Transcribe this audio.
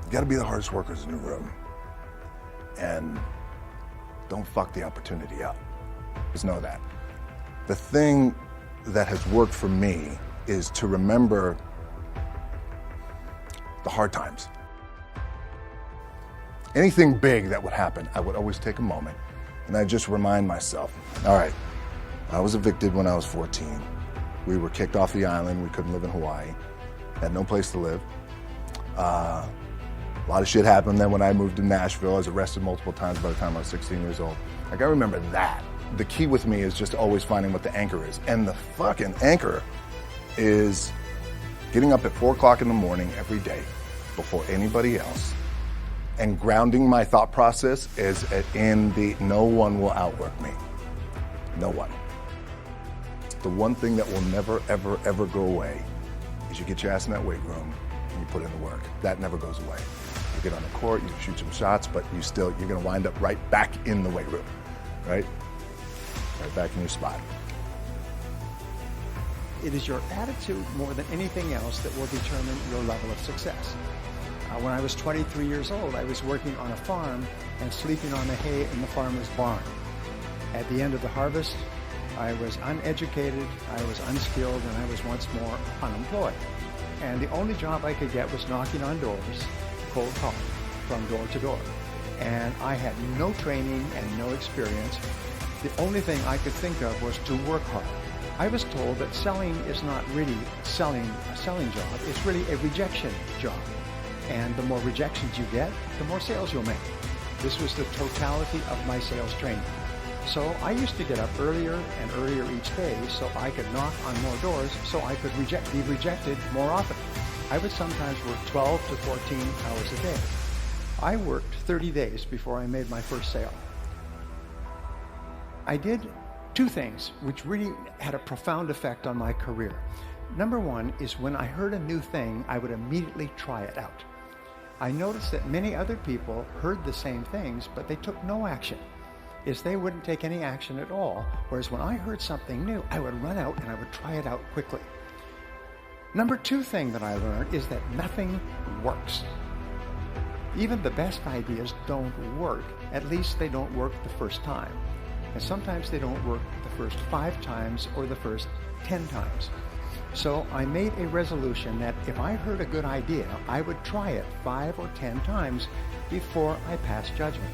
You gotta be the hardest workers in the room. And don't fuck the opportunity up. Just know that. The thing that has worked for me is to remember the hard times. Anything big that would happen, I would always take a moment and I just remind myself, all right, I was evicted when I was 14. We were kicked off the island. We couldn't live in Hawaii. Had no place to live. A lot of shit happened then when I moved to Nashville. I was arrested multiple times by the time I was 16 years old. Like, I remember that. The key with me is just always finding what the anchor is. And the fucking anchor is getting up at 4 o'clock in the morning every day before anybody else and grounding my thought process is in the no one will outwork me. No one. The one thing that will never, ever, ever go away is you get your ass in that weight room and you put in the work. That never goes away. You get on the court, you shoot some shots, but you're gonna wind up right back in the weight room, right? Right back in your spot. It is your attitude more than anything else that will determine your level of success. When I was 23 years old, I was working on a farm and sleeping on the hay in the farmer's barn. At the end of the harvest, I was uneducated, I was unskilled, and I was once more unemployed. And the only job I could get was knocking on doors, cold calling, from door to door. And I had no training and no experience. The only thing I could think of was to work hard. I was told that selling is not really a selling job, it's really a rejection job. And the more rejections you get, the more sales you'll make. This was the totality of my sales training. So I used to get up earlier and earlier each day so I could knock on more doors so I could be rejected more often. I would sometimes work 12 to 14 hours a day. I worked 30 days before I made my first sale. I did 2 things which really had a profound effect on my career. Number 1 is when I heard a new thing, I would immediately try it out. I noticed that many other people heard the same things, but they took no action. They wouldn't take any action at all, whereas when I heard something new, I would run out and I would try it out quickly. Number 2 thing that I learned is that nothing works. Even the best ideas don't work. At least they don't work the first time. And sometimes they don't work the first 5 times or the first 10 times. So I made a resolution that if I heard a good idea, I would try it 5 or 10 times before I passed judgment.